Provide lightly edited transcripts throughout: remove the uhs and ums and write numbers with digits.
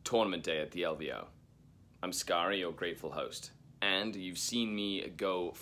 tournament day at the LVO. I'm Skari, your grateful host, and you've seen me go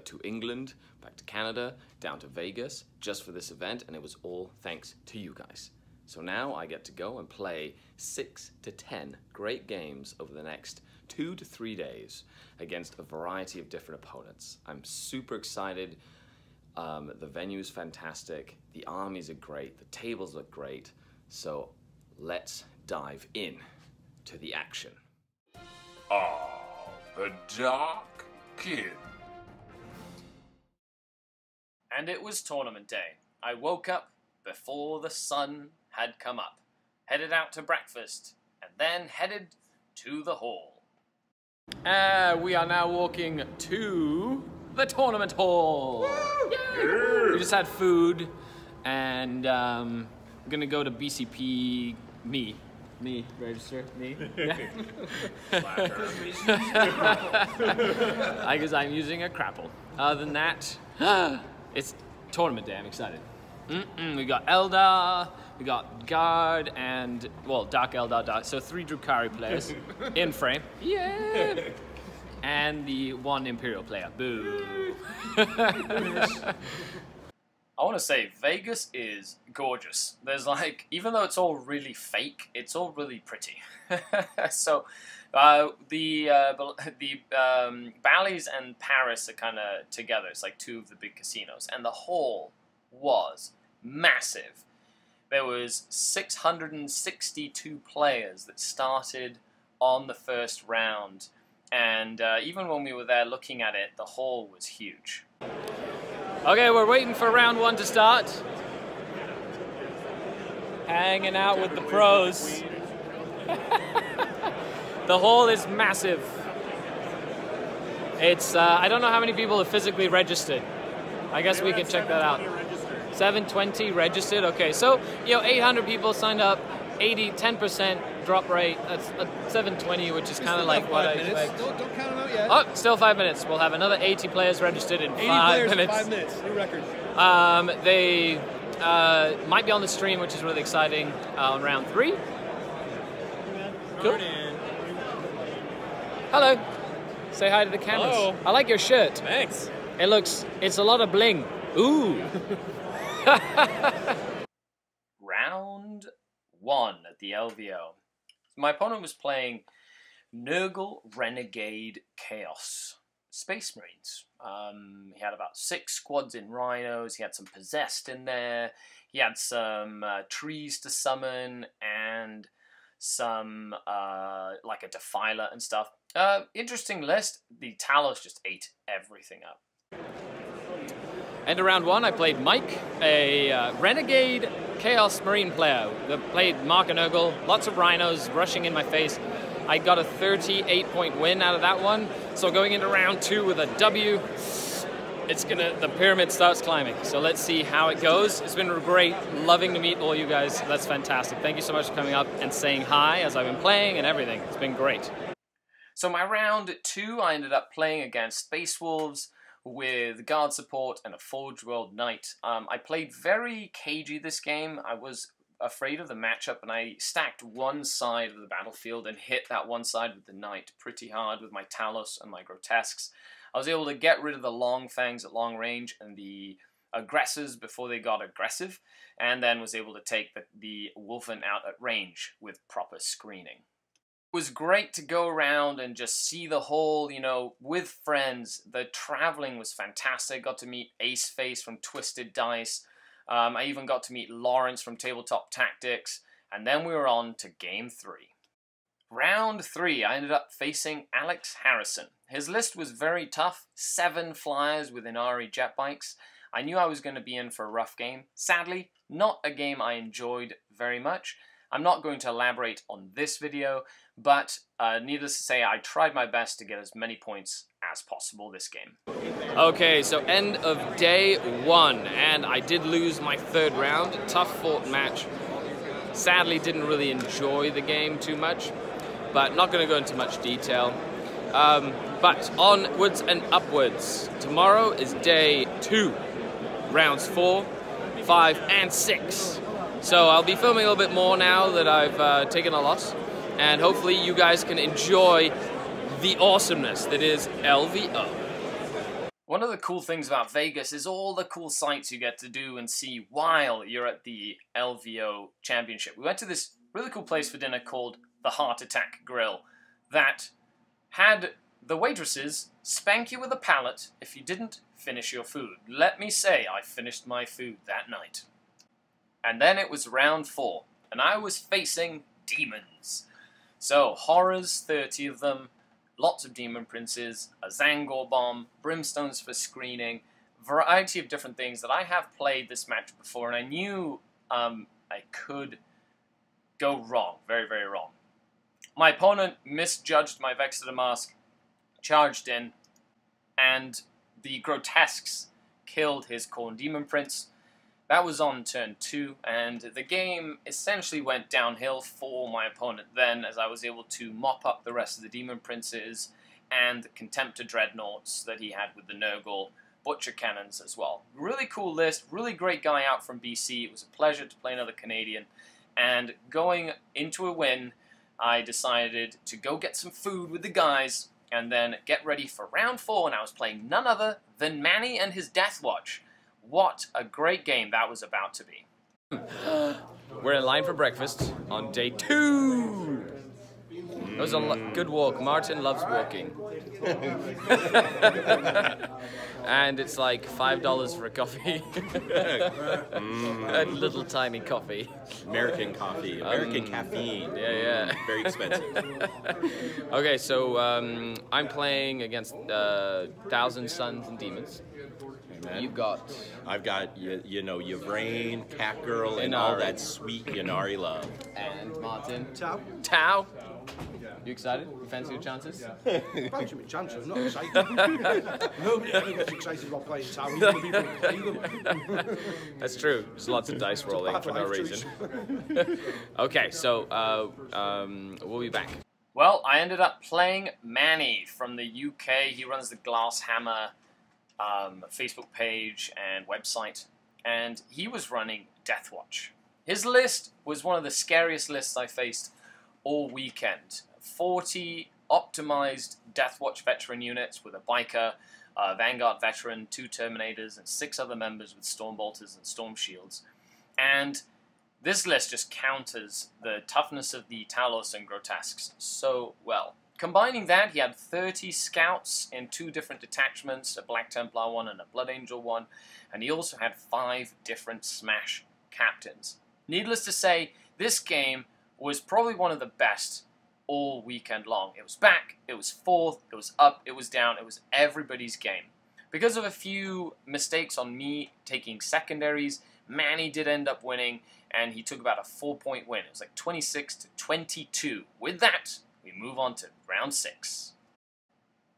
to England, back to Canada, down to Vegas, just for this event, and it was all thanks to you guys. So now I get to go and play 6 to 10 great games over the next 2 to 3 days against a variety of different opponents. I'm super excited. The venue's fantastic, the armies are great, the tables look great, so let's dive in to the action. The Dark Kid. And it was tournament day. I woke up before the sun had come up, headed out to breakfast, and then headed to the hall. We are now walking to the tournament hall. We just had food, and I'm gonna go to BCP. Me, register, me. I guess I'm using a crapple. Other than that, it's tournament day. I'm excited. We got Eldar, we got Guard, and, well, Dark Eldar, so 3 Drukhari players in frame. Yeah! And the 1 Imperial player. Boo! I want to say, Vegas is gorgeous. There's like, even though it's all really fake, it's all really pretty. So, the Bally's and Paris are kind of together. It's like 2 of the big casinos. And the hall was massive. There was 662 players that started on the first round. And even when we were there looking at it, the hall was huge. Okay, we're waiting for round 1 to start. Hanging out with the pros. The hall is massive. It's, I don't know how many people have physically registered. I guess we can check that out. 720 registered, okay. So, 800 people signed up, 10% drop rate. That's 720, which is kind of like what I expect. Don't count them out yet. Oh, still 5 minutes. We'll have another 80 players registered in 5 minutes. 5 minutes, new record. They might be on the stream, which is really exciting, on round 3. Cool. Hello. Say hi to the cameras. Hello. I like your shirt. Thanks. It's a lot of bling. Ooh. Round 1 at the LVO. My opponent was playing Nurgle Renegade Chaos Space Marines. He had about 6 squads in Rhinos, he had some Possessed in there, he had some trees to summon, and some, like a Defiler and stuff. Interesting list. The Talos just ate everything up. End of round 1, I played Mike, a Renegade Chaos Marine player that played Mark and Nurgle, lots of Rhinos rushing in my face. I got a 38-point win out of that one, so going into round 2 with a W, the pyramid starts climbing. So let's see how it goes. It's been great, loving to meet all you guys. That's fantastic. Thank you so much for coming up and saying hi as I've been playing and everything. It's been great. So my round 2, I ended up playing against Space Wolves with guard support and a Forge World Knight. I played very cagey this game. I was afraid of the matchup, and I stacked one side of the battlefield and hit that one side with the Knight pretty hard with my Talos and my Grotesques. I was able to get rid of the Long Fangs at long range and the aggressors before they got aggressive, and then was able to take the Wolfen out at range with proper screening. It was great to go around and just see the whole, with friends. The traveling was fantastic. Got to meet Ace Face from Twisted Dice. I even got to meet Lawrence from Tabletop Tactics. And then we were on to Game 3. Round 3, I ended up facing Alex Harrison. His list was very tough. 7 flyers with Inari jet bikes. I knew I was going to be in for a rough game. Sadly, not a game I enjoyed very much. I'm not going to elaborate on this video, but needless to say, I tried my best to get as many points as possible this game. Okay, so end of day 1, and I did lose my 3rd round. Tough fought match. Sadly, didn't really enjoy the game too much, but not going to go into much detail. But onwards and upwards. Tomorrow is day 2, rounds 4, 5, and 6. So I'll be filming a little bit more now that I've taken a loss. and hopefully you guys can enjoy the awesomeness that is LVO. One of the cool things about Vegas is all the cool sights you get to do and see while you're at the LVO Championship. We went to this really cool place for dinner called the Heart Attack Grill that had the waitresses spank you with a pallet if you didn't finish your food. Let me say I finished my food that night. And then it was round 4, and I was facing demons. So, horrors, 30 of them, lots of demon princes, a Zangor bomb, brimstones for screening, variety of different things that I have played this match before, and I knew I could go wrong, very, very wrong. My opponent misjudged my Vex of the Mask, charged in, and the Grotesques killed his Khorne Demon Prince. That was on turn 2, and the game essentially went downhill for my opponent then, as I was able to mop up the rest of the Demon Princes and the Contemptor Dreadnoughts that he had with the Nurgle Butcher Cannons as well. Really cool list, really great guy out from BC. It was a pleasure to play another Canadian, and going into a win, I decided to go get some food with the guys and then get ready for round 4, and I was playing none other than Manny and his Death Watch. What a great game that was about to be. We're in line for breakfast on day 2. It was a good walk. Martin loves walking. And it's like $5 for a coffee. A little tiny coffee. American coffee, American caffeine. Yeah. Very expensive. Okay, so I'm playing against Thousand Suns and Demons. Man. You've got... I've got, you know, Yvraine, Catgirl, and all that sweet Yanari love. And Martin. Tau. Tau. You excited? You fancy your chances? Fancy my chances, not excited. Nobody ever gets excited about playing Tau. Even the people who play them. That's true. There's lots of dice rolling for no reason. Okay, so we'll be back. Well, I ended up playing Manny from the UK. He runs the Glass Hammer Facebook page and website, and he was running Deathwatch. His list was one of the scariest lists I faced all weekend. 40 optimized Deathwatch veteran units with a biker, a Vanguard veteran, 2 Terminators, and 6 other members with Stormbolters and Storm Shields. And this list just counters the toughness of the Talos and Grotesques so well. Combining that, he had 30 scouts in 2 different detachments, a Black Templar one and a Blood Angel one, and he also had 5 different Smash captains. Needless to say, this game was probably one of the best all weekend long. It was back, it was forth, it was up, it was down, it was everybody's game. Because of a few mistakes on me taking secondaries, Manny did end up winning, and he took about a 4-point win. It was like 26-22. With that, we move on to round 6.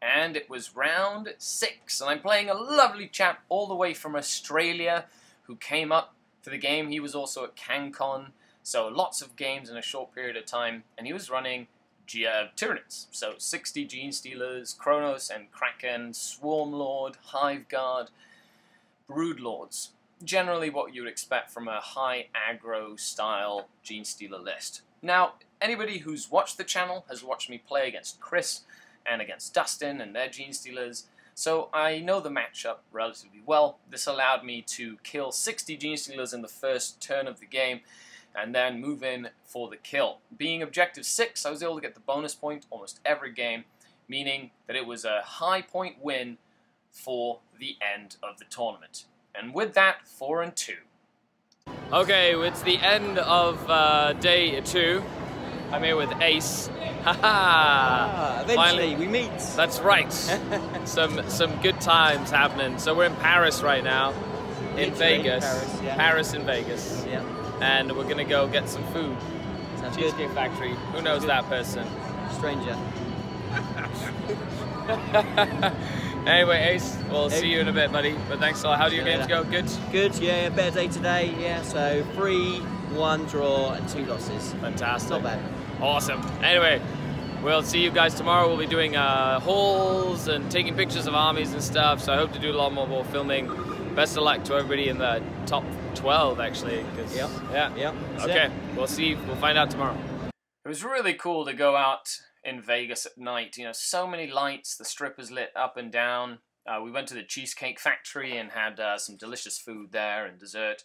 And it was round 6, and I'm playing a lovely chap all the way from Australia who came up for the game. He was also at CanCon, so lots of games in a short period of time, and he was running Tyranids. So 60 Gene Stealers, Kronos and Kraken, Swarmlord, Hiveguard, Broodlords. Generally what you would expect from a high aggro style Gene Stealer list. Now, anybody who's watched the channel has watched me play against Chris and against Dustin and their Gene Stealers, so I know the matchup relatively well. This allowed me to kill 60 Gene Stealers in the first turn of the game and then move in for the kill. Being objective 6, I was able to get the bonus point almost every game, meaning that it was a high point win for the end of the tournament. And with that, 4-2. Okay, it's the end of day 2. I'm here with Ace. Haha! Eventually, we meet. That's right. some good times happening. So we're in Paris right now, in Vegas. Paris, yeah. Paris in Vegas. Yeah. And we're gonna go get some food. Sounds Cheesecake good. Factory. Who knows that person? Stranger. Anyway, Ace, we'll see you in a bit, buddy. But thanks a lot. How do your games go? Good? Good, yeah. Better day today, yeah. So 3, 1 draw, and 2 losses. Fantastic. Not bad. Awesome. Anyway, we'll see you guys tomorrow. We'll be doing hauls and taking pictures of armies and stuff. So I hope to do a lot more filming. Best of luck to everybody in the top 12, actually. Yep. Yeah. Yep. Okay. We'll see. We'll find out tomorrow. It was really cool to go out in Vegas at night. You know, so many lights, the strip is lit up and down. We went to the Cheesecake Factory and had some delicious food there and dessert.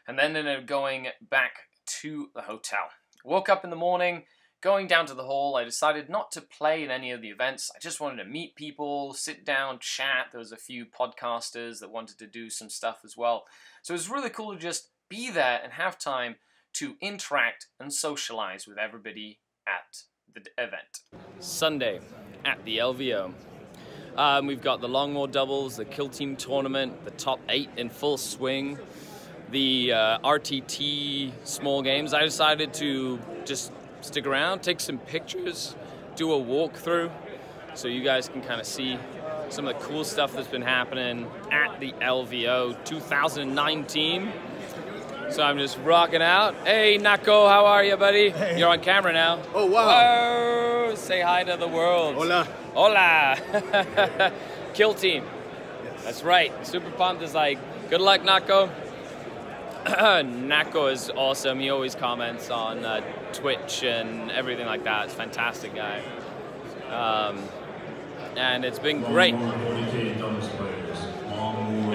And then ended up going back to the hotel. Woke up in the morning, going down to the hall. I decided not to play in any of the events. I just wanted to meet people, sit down, chat. There was a few podcasters that wanted to do some stuff as well. So it was really cool to just be there and have time to interact and socialize with everybody at the event. Sunday at the LVO. We've got the Long War doubles, the Kill Team tournament, the top 8 in full swing, the RTT small games. I decided to just stick around, take some pictures, do a walkthrough, so you guys can kind of see some of the cool stuff that's been happening at the LVO 2019. So I'm just rocking out. Hey, Nako, how are you, buddy? Hey. You're on camera now. Oh, wow. Whoa, say hi to the world. Hola. Hola. Kill Team. Yes. That's right. Super Pumped is like, good luck, Nako. Nako is awesome. He always comments on Twitch and everything like that. It's a fantastic guy. And it's been great.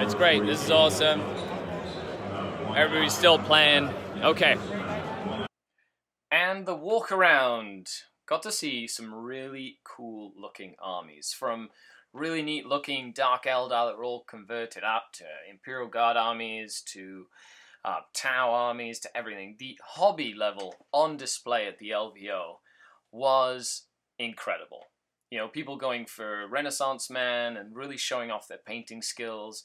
It's great. This is awesome. Everybody's still playing. Okay. And the walk around. Got to see some really cool looking armies. From really neat looking Dark Eldar that were all converted up to Imperial Guard armies to Tau armies to everything. The hobby level on display at the LVO was incredible. You know, people going for Renaissance Man and really showing off their painting skills.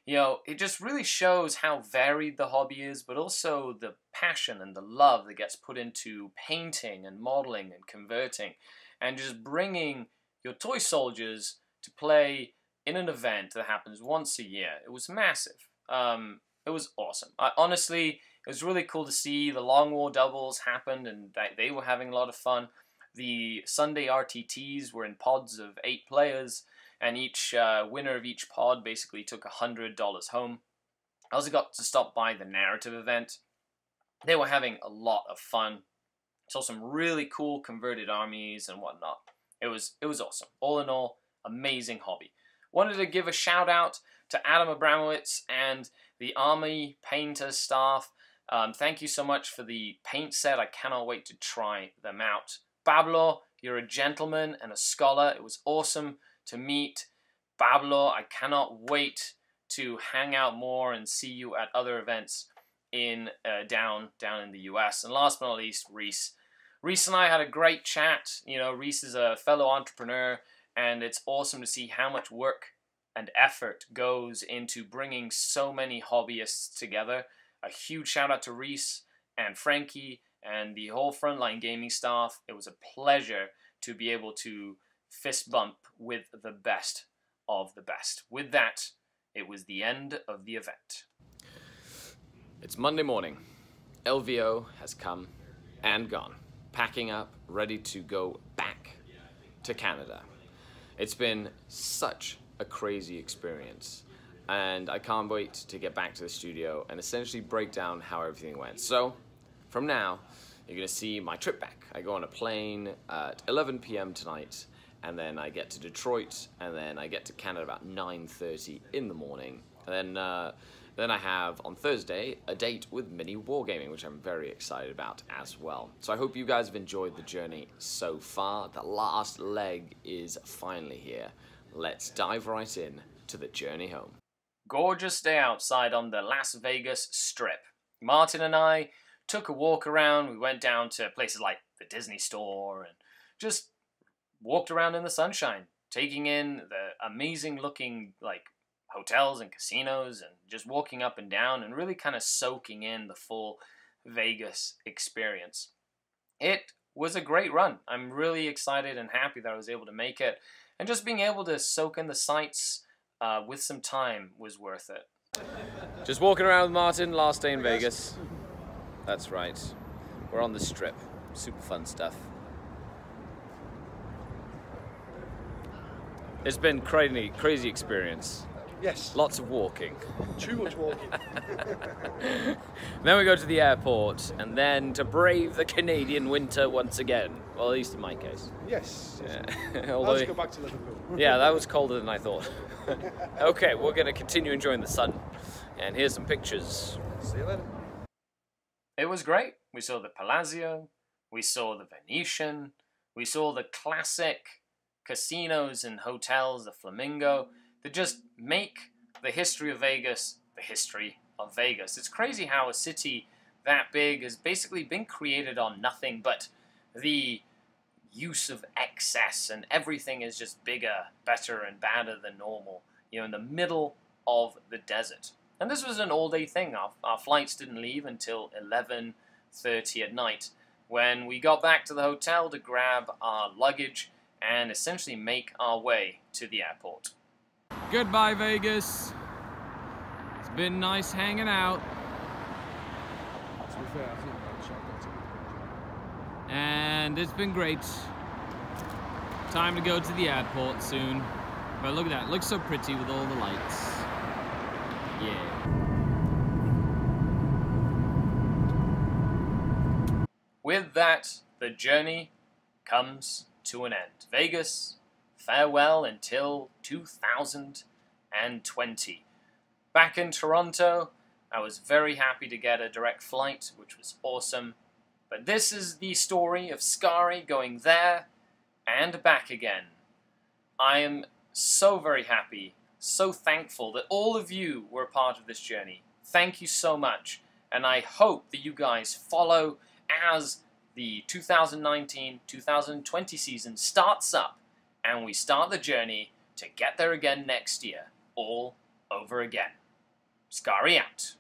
You know, it just really shows how varied the hobby is, but also the passion and the love that gets put into painting and modeling and converting, and just bringing your toy soldiers to play in an event that happens once a year. It was massive. It was awesome. Honestly, it was really cool to see the Long War doubles happen, and they were having a lot of fun. The Sunday RTTs were in pods of 8 players, and each winner of each pod basically took $100 home. I also got to stop by the narrative event. They were having a lot of fun. Saw some really cool converted armies and whatnot. It was awesome. All in all, amazing hobby. Wanted to give a shout out to Adam Abramowitz and the Army Painter staff. Thank you so much for the paint set. I cannot wait to try them out. Pablo, you're a gentleman and a scholar. It was awesome to meet Pablo. I cannot wait to hang out more and see you at other events in down in the US. And last but not least, Reese. Reese and I had a great chat. You know, Reese is a fellow entrepreneur, and it's awesome to see how much work and effort goes into bringing so many hobbyists together. A huge shout out to Reese and Frankie and the whole Frontline Gaming staff. It was a pleasure to be able to fist bump with the best of the best. With that, it was the end of the event. It's Monday morning. LVO has come and gone. Packing up, ready to go back to Canada. It's been such a crazy experience, and I can't wait to get back to the studio and essentially break down how everything went. So, from now, you're going to see my trip back. I go on a plane at 11 p.m. tonight, and then I get to Detroit, and then I get to Canada about 9:30 in the morning. And then I have, on Thursday, a date with Mini Wargaming, which I'm very excited about as well. So I hope you guys have enjoyed the journey so far. The last leg is finally here. Let's dive right in to the journey home. Gorgeous day outside on the Las Vegas Strip. Martin and I took a walk around. We went down to places like the Disney Store and just walked around in the sunshine, taking in the amazing looking hotels and casinos and just walking up and down and really kind of soaking in the full Vegas experience. It was a great run. I'm really excited and happy that I was able to make it, and just being able to soak in the sights with some time was worth it. Just walking around with Martin, last day in Vegas. That's right. We're on the Strip. Super fun stuff. It's been crazy experience. Yes. Lots of walking. Too much walking. Then we go to the airport, and then to brave the Canadian winter once again. Well, at least in my case. Yes. Although, Let's go back to Liverpool. yeah, that was colder than I thought. Okay, we're going to continue enjoying the sun. And here's some pictures. See you later. It was great. We saw the Palazzo, we saw the Venetian, we saw the classic casinos and hotels, the Flamingo, that just make the history of Vegas the history of Vegas. It's crazy how a city that big has basically been created on nothing but the use of excess, and everything is just bigger, better, and badder than normal, you know, in the middle of the desert. And this was an all-day thing. Our flights didn't leave until 11:30 at night, when we got back to the hotel to grab our luggage and essentially make our way to the airport. Goodbye, Vegas. It's been nice hanging out. To be fair, I think that shot got it. And it's been great. Time to go to the airport soon. But look at that, it looks so pretty with all the lights. Yeah. With that, the journey comes to an end. Vegas, farewell until 2020. Back in Toronto, I was very happy to get a direct flight, which was awesome. But this is the story of Skari going there and back again. I am so very happy, so thankful that all of you were a part of this journey. Thank you so much. And I hope that you guys follow as the 2019-2020 season starts up and we start the journey to get there again next year, all over again. Skari out.